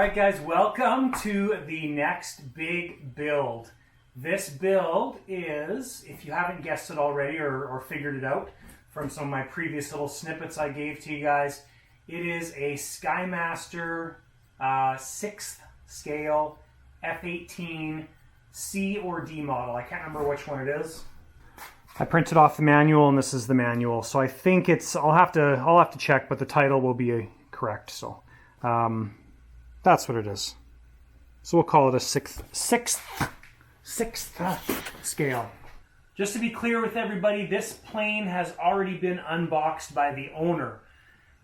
Alright guys, welcome to the next big build. This build is, if you haven't guessed it already or figured it out from some of my previous little snippets I gave to you guys, it is a Skymaster 6th scale F-18 C or D model. I can't remember which one it is. I printed off the manual and this is the manual, so I think it's, I'll have to check, but the title will be correct, so that's what it is. So we'll call it a sixth scale. Just to be clear with everybody, this plane has already been unboxed by the owner,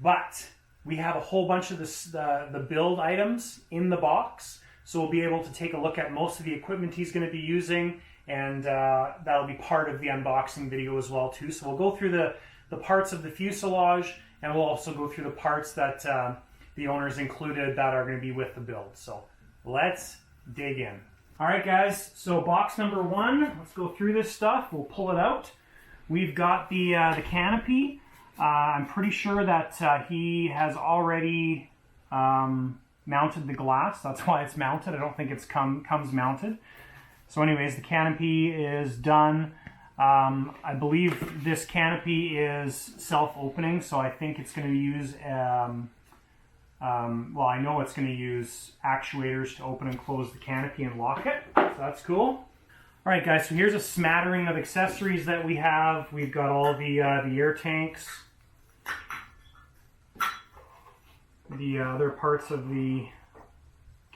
but we have a whole bunch of the build items in the box, so we'll be able to take a look at most of the equipment he's going to be using, and that'll be part of the unboxing video as well too. So we'll go through the parts of the fuselage, and we'll also go through the parts that the owners included that are going to be with the build. So let's dig in. All right guys, so box number one, let's go through this stuff. We'll pull it out. We've got the canopy. I'm pretty sure that he has already mounted the glass. That's why it's mounted. I don't think it's comes mounted. So anyways, the canopy is done. I believe this canopy is self-opening, so I think it's going to use well, I know it's going to use actuators to open and close the canopy and lock it, so that's cool. Alright guys, so here's a smattering of accessories that we have. We've got all the air tanks, the other parts of the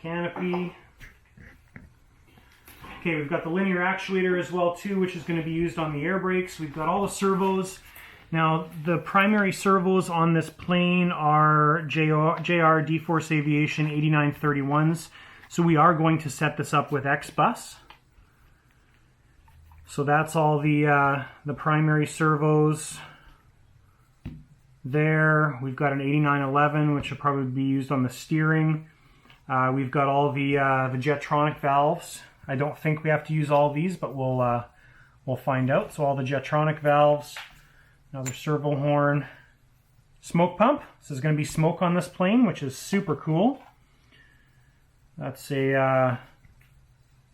canopy. Okay, we've got the linear actuator as well too, which is going to be used on the air brakes. We've got all the servos. Now, the primary servos on this plane are JR D-Force Aviation 8931s. So we are going to set this up with X-Bus. So that's all the primary servos there. We've got an 8911, which will probably be used on the steering. We've got all the Jetronic valves. I don't think we have to use all these, but we'll find out. So all the Jetronic valves. Another servo horn, smoke pump. This is going to be smoke on this plane, which is super cool. That's a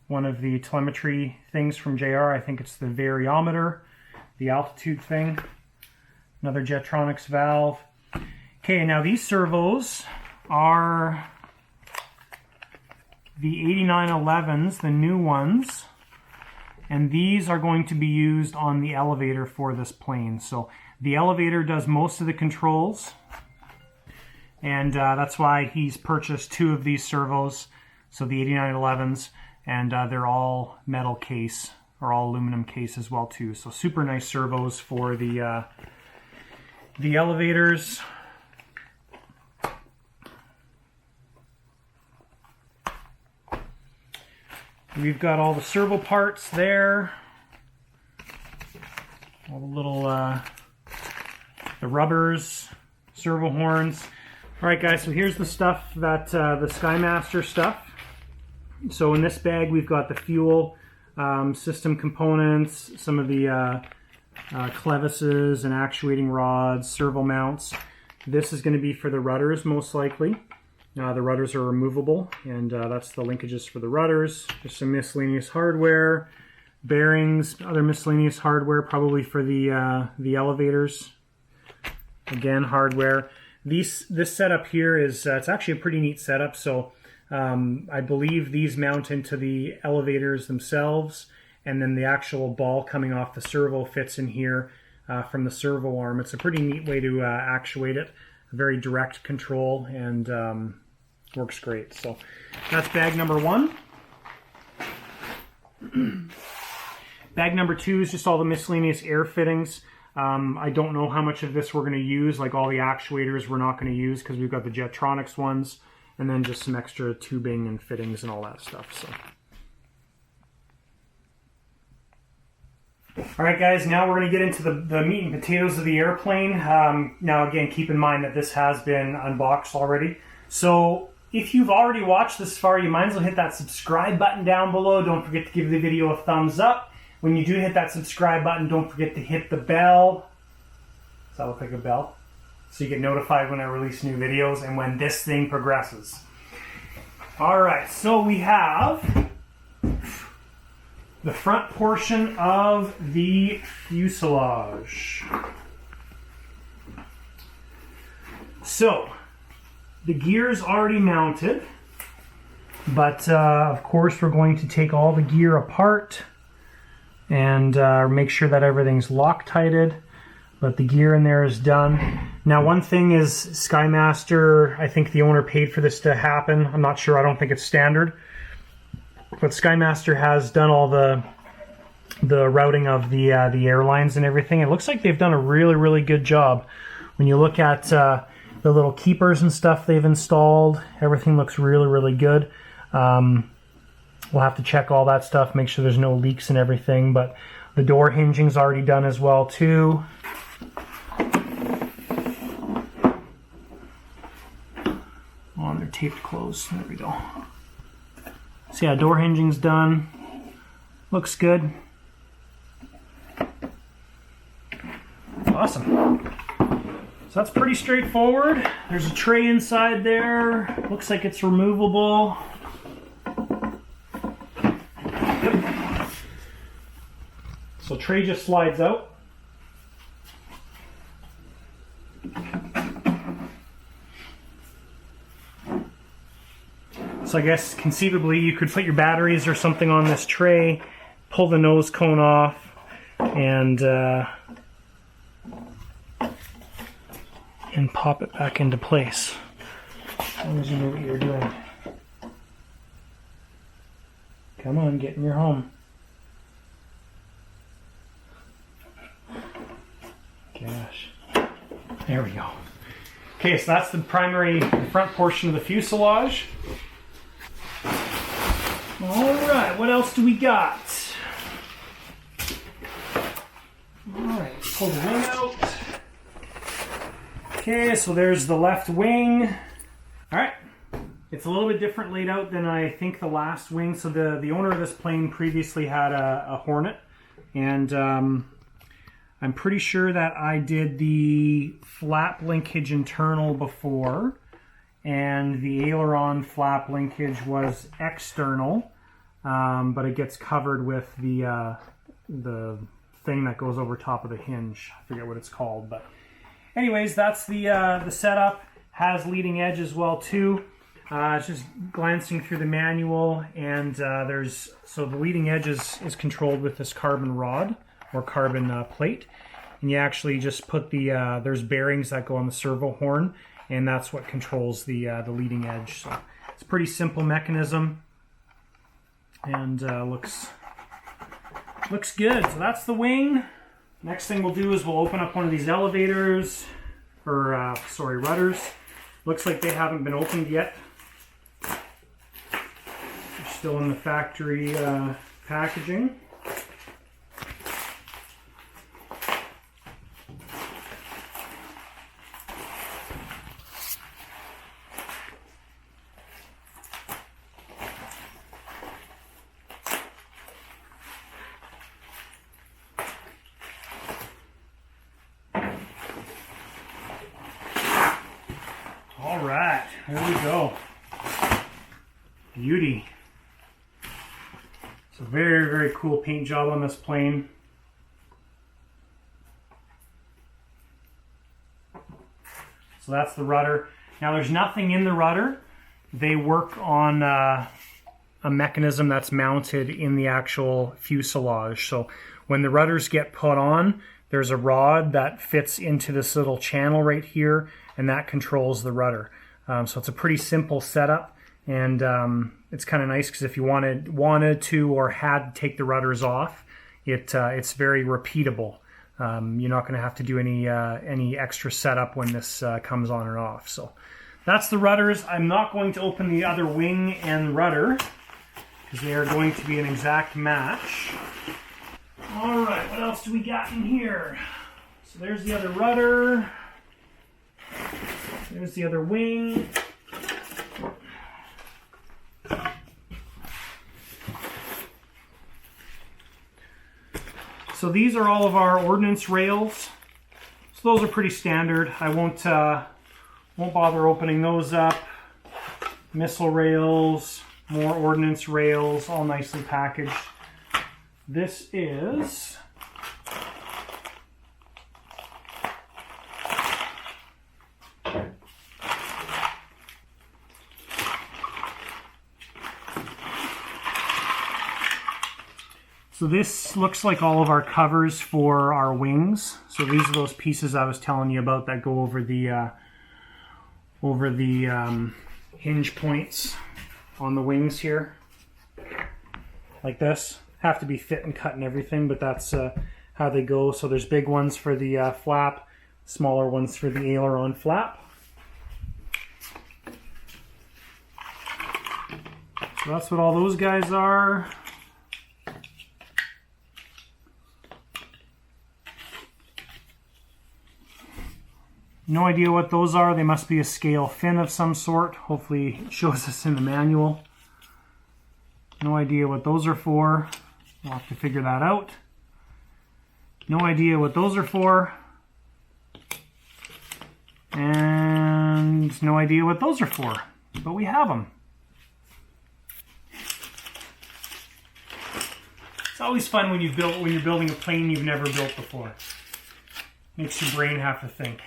one of the telemetry things from JR. I think it's the variometer, the altitude thing. Another Jetronics valve. Okay, now these servos are the 8911s, the new ones. And these are going to be used on the elevator for this plane. So the elevator does most of the controls. And that's why he's purchased two of these servos. So the 8911s. And they're all metal case, or all aluminum case as well too. So super nice servos for the elevators. We've got all the servo parts there, all the little the rubbers, servo horns. All right, guys. So here's the stuff that the Skymaster stuff. So in this bag, we've got the fuel system components, some of the clevises and actuating rods, servo mounts. This is going to be for the rudders, most likely. The rudders are removable, and that's the linkages for the rudders. Just some miscellaneous hardware, bearings, other miscellaneous hardware, probably for the elevators. Again, hardware. This setup here is it's actually a pretty neat setup. So I believe these mount into the elevators themselves, and then the actual ball coming off the servo fits in here from the servo arm. It's a pretty neat way to actuate it. Very direct control, and works great. So that's bag number one. Bag number two is just all the miscellaneous air fittings. I don't know how much of this we're going to use. Like all the actuators we're not going to use because we've got the Jetronics ones, and then just some extra tubing and fittings and all that stuff. So. Alright guys, now we're going to get into the meat and potatoes of the airplane. Now again, keep in mind that this has been unboxed already. So if you've already watched this far, you might as well hit that subscribe button down below. Don't forget to give the video a thumbs up. When you do hit that subscribe button, don't forget to hit the bell. Does that look like a bell? So you get notified when I release new videos and when this thing progresses. All right, so we have the front portion of the fuselage. So, the gear's already mounted, but of course we're going to take all the gear apart and make sure that everything's Loctited, but the gear in there is done. Now, one thing is Skymaster, I think the owner paid for this to happen. I'm not sure, I don't think it's standard. But Skymaster has done all the routing of the airlines and everything. It looks like they've done a really, really good job. When you look at the little keepers and stuff they've installed, everything looks really, really good. We'll have to check all that stuff, make sure there's no leaks and everything, but the door hinging's already done as well too. Oh, they're taped closed. There we go. So yeah, door hinging's done. Looks good. Awesome. So that's pretty straightforward. There's a tray inside there. Looks like it's removable. Yep. So tray just slides out. So I guess conceivably you could put your batteries or something on this tray, pull the nose cone off, and pop it back into place. As long as you know what you're doing. Come on, get in your home. Gosh. There we go. Okay, so that's the primary front portion of the fuselage. Alright, what else do we got? Alright, let's pull the wing out. Okay, so there's the left wing. Alright, it's a little bit different laid out than I think the last wing. So the owner of this plane previously had a Hornet, and I'm pretty sure that I did the flap linkage internal before, and the aileron flap linkage was external, but it gets covered with the thing that goes over top of the hinge. I forget what it's called, but anyways, that's the setup. Has leading edge as well too. It's just glancing through the manual, and so the leading edge is controlled with this carbon rod or carbon plate, and you actually just put there's bearings that go on the servo horn, and that's what controls the leading edge. So it's a pretty simple mechanism, and looks good. So that's the wing. Next thing we'll do is we'll open up one of these elevators, or rudders. Looks like they haven't been opened yet. They're still in the factory packaging. All right, there we go. Beauty. It's a very, very cool paint job on this plane. So that's the rudder. Now there's nothing in the rudder. They work on a mechanism that's mounted in the actual fuselage. So when the rudders get put on, there's a rod that fits into this little channel right here, and that controls the rudder. So it's a pretty simple setup, and it's kind of nice because if you wanted to or had to take the rudders off, it's very repeatable. You're not going to have to do any extra setup when this comes on and off. So that's the rudders. I'm not going to open the other wing and rudder because they are going to be an exact match. All right, what else do we got in here? So there's the other rudder. There's the other wing. So these are all of our Ordnance Rails. So those are pretty standard. I won't bother opening those up. missile rails, more ordnance rails, all nicely packaged. This is so this looks like all of our covers for our wings. So these are those pieces I was telling you about that go over the hinge points on the wings here, like this. Have to be fit and cut and everything, but that's how they go. So there's big ones for the flap, smaller ones for the aileron flap. So that's what all those guys are. No idea what those are. They must be a scale fin of some sort. Hopefully it shows us in the manual. No idea what those are for. We'll have to figure that out. No idea what those are for. And no idea what those are for. But we have them. It's always fun when you're building a plane you've never built before. Makes your brain have to think.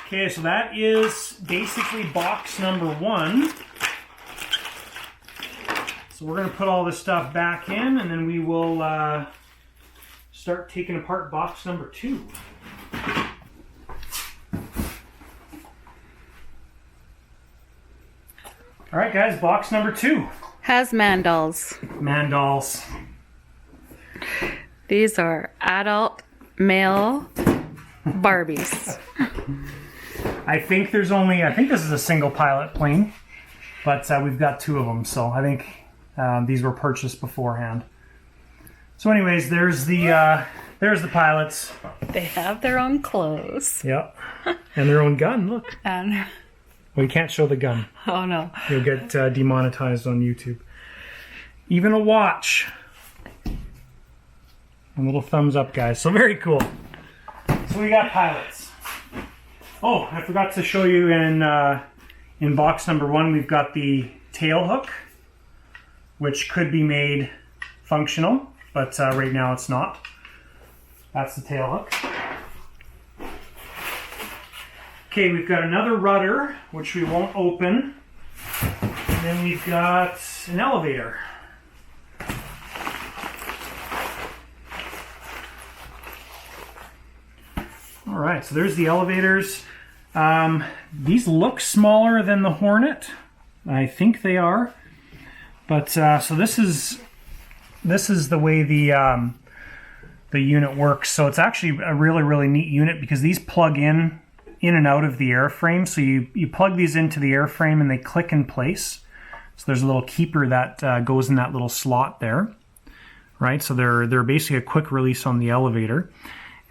Okay, so that is basically box number 1. So we're going to put all this stuff back in, and then we will start taking apart box number 2. All right, guys, box number 2 has mandals. Mandals. These are adult male Barbies. I think this is a single pilot plane, but we've got 2 of them, so I think these were purchased beforehand. So anyways, there's the pilots. They have their own clothes. Yep. And their own gun, look. And well, you can't show the gun. oh no. You'll get demonetized on YouTube. Even a watch. A little thumbs up, guys. So very cool. So we got pilots. Oh, I forgot to show you in box number 1, we've got the tail hook, which could be made functional, but right now it's not. That's the tail hook. Okay, we've got another rudder, which we won't open. And then we've got an elevator. All right, so there's the elevators. These look smaller than the Hornet. I think they are. But so this is the way the unit works. So it's actually a really neat unit because these plug in and out of the airframe. So you plug these into the airframe and they click in place. So there's a little keeper that goes in that little slot there, right? So they're basically a quick release on the elevator.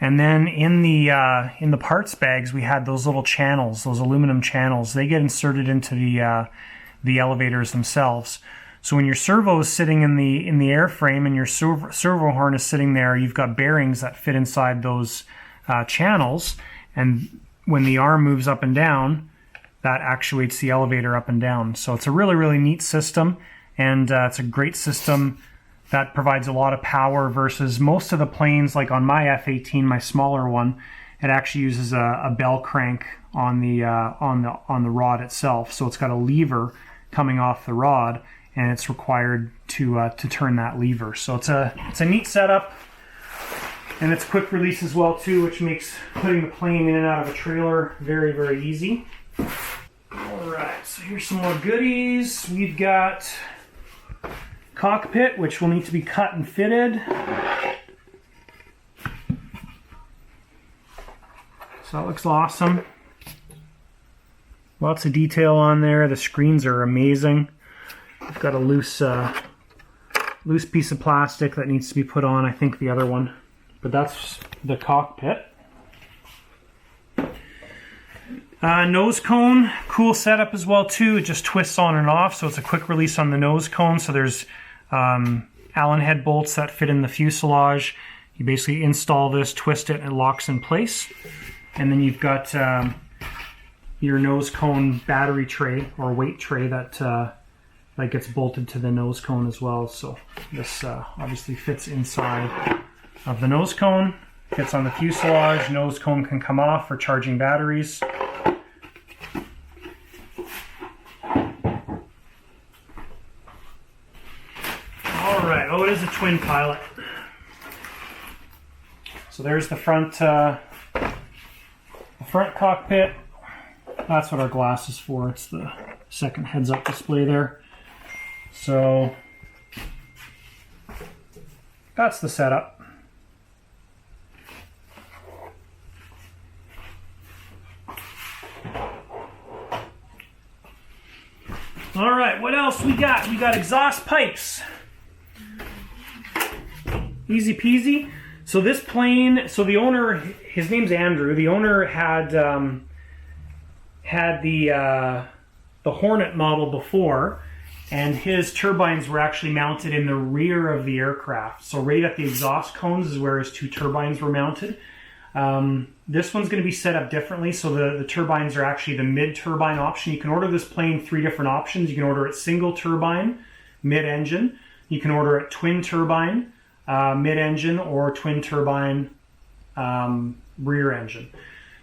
And then in the parts bags, we had those little channels, those aluminum channels. They get inserted into the elevators themselves. So when your servo is sitting in the airframe and your servo horn is sitting there, you've got bearings that fit inside those channels. And when the arm moves up and down, that actuates the elevator up and down. So it's a really neat system, and it's a great system that provides a lot of power versus most of the planes, like on my F-18, my smaller one, it actually uses a bell crank on the rod itself. So it's got a lever coming off the rod, and it's required to turn that lever. So it's a neat setup, and it's quick release as well too, which makes putting the plane in and out of a trailer very easy. All right, so here's some more goodies. We've got Cockpit, which will need to be cut and fitted. So that looks awesome. Lots of detail on there. The screens are amazing. I've got a loose piece of plastic that needs to be put on, I think the other one. But that's the Cockpit. Nose cone, cool setup as well too. It just twists on and off, so it's a quick release on the nose cone. So there's Allen head bolts that fit in the fuselage. You basically install this, twist it, and it locks in place. And then you've got your nose cone battery tray or weight tray that gets bolted to the nose cone as well. So this obviously fits inside of the nose cone, fits on the fuselage. Nose cone can come off for charging batteries. Alright, oh, it is a twin pilot. So there's the front cockpit. That's what our glass is for. It's the second heads-up display there. So that's the setup. All right, what else we got? We got exhaust pipes. Easy peasy. So this plane, so the owner, his name's Andrew. The owner had the Hornet model before, and his turbines were actually mounted in the rear of the aircraft. So right at the exhaust cones is where his two turbines were mounted. This one's going to be set up differently. So the turbines are actually the mid-turbine option. You can order this plane 3 different options. You can order it single turbine, mid-engine. You can order it twin turbine, mid-engine, or twin turbine, rear engine.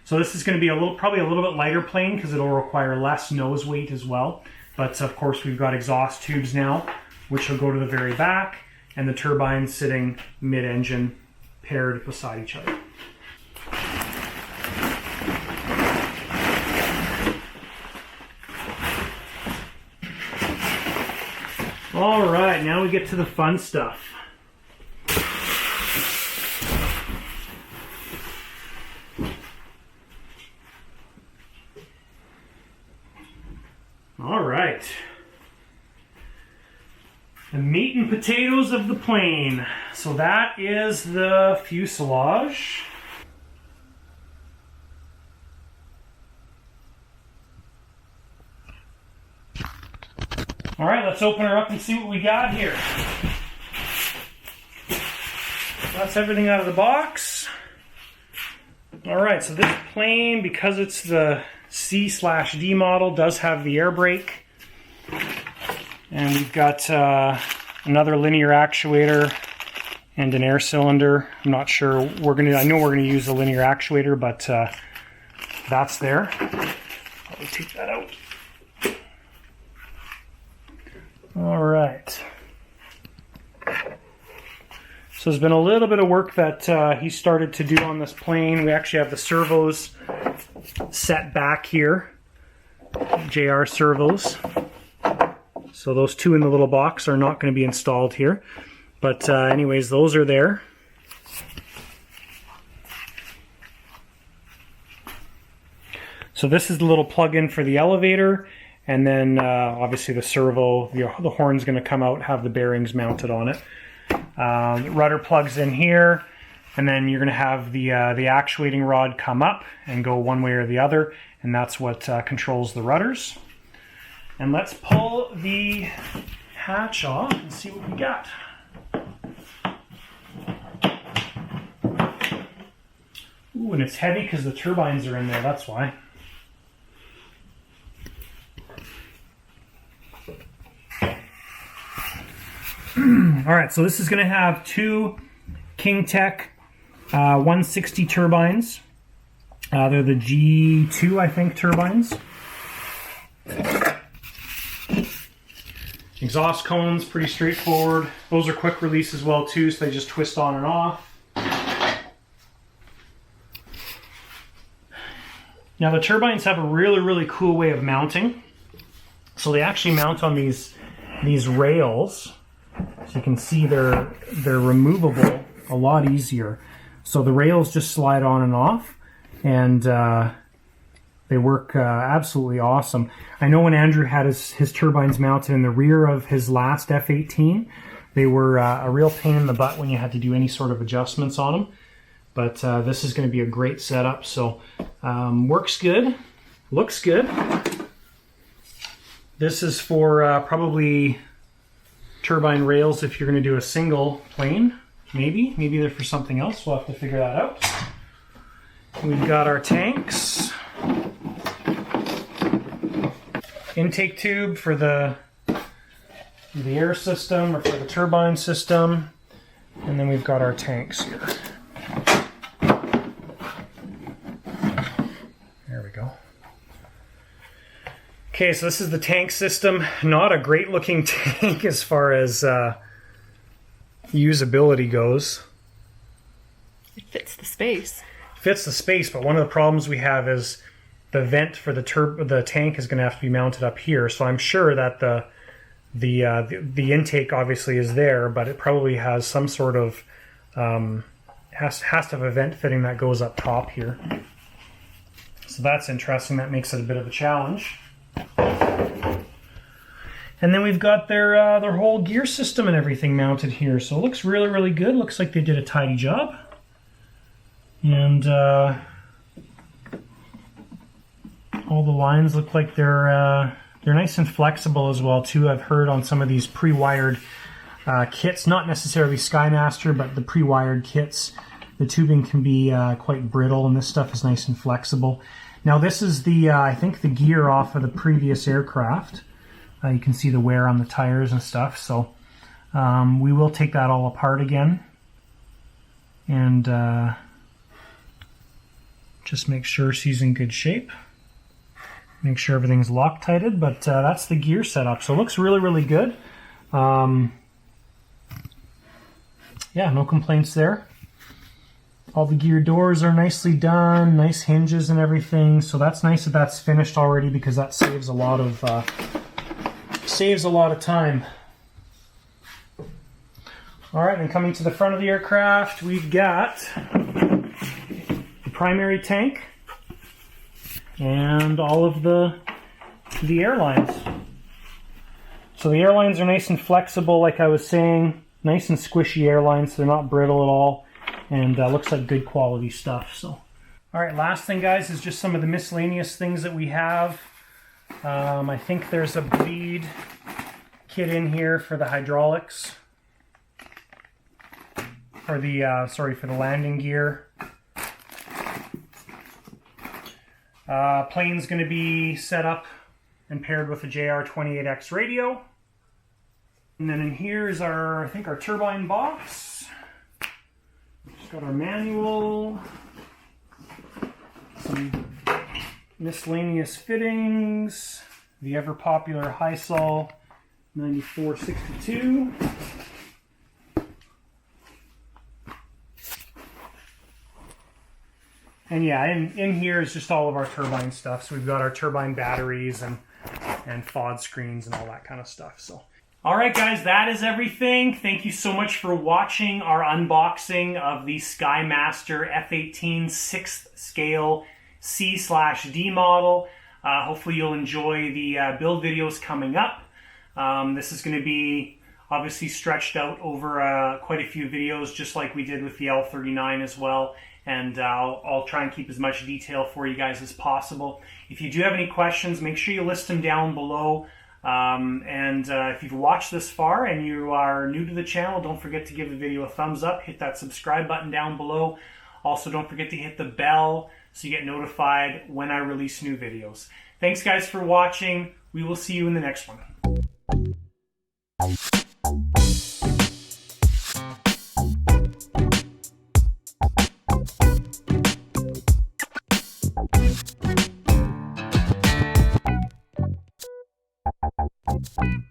So this is going to be probably a little bit lighter plane because it'll require less nose weight as well. But of course we've got exhaust tubes now, which will go to the very back, and the turbines sitting mid-engine paired beside each other. All right, now we get to the fun stuff. All right. The meat and potatoes of the plane. So that is the fuselage. All right, let's open her up and see what we got here. That's everything out of the box. All right, so this plane, because it's the C/D model, does have the air brake. And we've got another linear actuator and an air cylinder. I'm not sure. I know we're gonna use a linear actuator, but that's there. Probably take that out. All right. So there's been a little bit of work that he started to do on this plane. We actually have the servos set back here, JR servos. So those two in the little box are not going to be installed here. But anyways, those are there. So this is the little plug-in for the elevator. And then obviously the servo, the horn's going to come out, have the bearings mounted on it. The rudder plugs in here, and then you're going to have the actuating rod come up and go one way or the other, and that's what controls the rudders. And let's pull the hatch off and see what we got. Ooh, and it's heavy because the turbines are in there, that's why. All right, so this is going to have two King Tech 160 turbines. They're the G2, I think, turbines. Exhaust cones, pretty straightforward. Those are quick release as well, too, so they just twist on and off. Now, the turbines have a really, really cool way of mounting. So they actually mount on these rails. So you can see they're removable a lot easier. So the rails just slide on and off, and they work absolutely awesome. I know when Andrew had his turbines mounted in the rear of his last F-18, they were a real pain in the butt when you had to do any sort of adjustments on them. But this is going to be a great setup. So works good, looks good. This is for probably turbine rails if you're going to do a single plane. Maybe they're for something else. We'll have to figure that out. We've got our tanks. intake tube for the air system or for the turbine system. And then we've got our tanks here. There we go. Okay, so this is the tank system. Not a great looking tank as far as usability goes. It fits the space. Fits the space, but one of the problems we have is the vent for the tank is going to have to be mounted up here. So I'm sure that the intake obviously is there, but it probably has some sort of has to have a vent fitting that goes up top here. So that's interesting. That makes it a bit of a challenge. And then we've got their whole gear system and everything mounted here. So it looks really, really good. Looks like they did a tidy job. And all the lines look like they're nice and flexible as well too. I've heard on some of these pre-wired kits, not necessarily Skymaster, but the pre-wired kits, the tubing can be quite brittle, and this stuff is nice and flexible. Now this is I think the gear off of the previous aircraft. You can see the wear on the tires and stuff, so we will take that all apart again and just make sure she's in good shape. Make sure everything's Loctited, but that's the gear setup. So it looks really, really good. Yeah, no complaints there. All the gear doors are nicely done, nice hinges and everything. So that's nice that that's finished already, because that saves a lot of time. All right, and coming to the front of the aircraft, we've got the primary tank and all of the airlines. So the airlines are nice and flexible, like I was saying, nice and squishy airlines, so they're not brittle at all, and looks like good quality stuff. So, all right, last thing, guys, is just some of the miscellaneous things that we have. I think there's a bleed kit in here for the hydraulics, or the for the landing gear. Plane's going to be set up and paired with a JR28X radio. And then in here is I think our turbine box. Just got our manual, some miscellaneous fittings, the ever popular Hysol 9462. And yeah, in here is just all of our turbine stuff. So we've got our turbine batteries and FOD screens and all that kind of stuff. So, all right, guys, that is everything. Thank you so much for watching our unboxing of the Skymaster F-18 6th scale C/D model. Hopefully you'll enjoy the build videos coming up. This is going to be obviously stretched out over quite a few videos, just like we did with the L39 as well. And I'll try and keep as much detail for you guys as possible. If you do have any questions, make sure you list them down below. If you've watched this far and you are new to the channel, don't forget to give the video a thumbs up. Hit that subscribe button down below. Also, don't forget to hit the bell so you get notified when I release new videos. Thanks, guys, for watching. We will see you in the next one. Thank you.